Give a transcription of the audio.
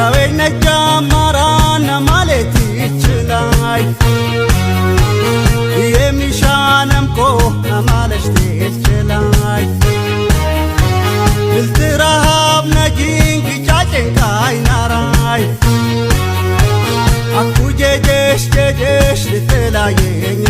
ከወይነ ጃማራና ማለት ይችላል የሚሻነምኮ አማለሽ ትችላል ልትራሃብ ነጂን ግጫጭን ካይናራይ አኩ ጀጀሽ ልትላየኝ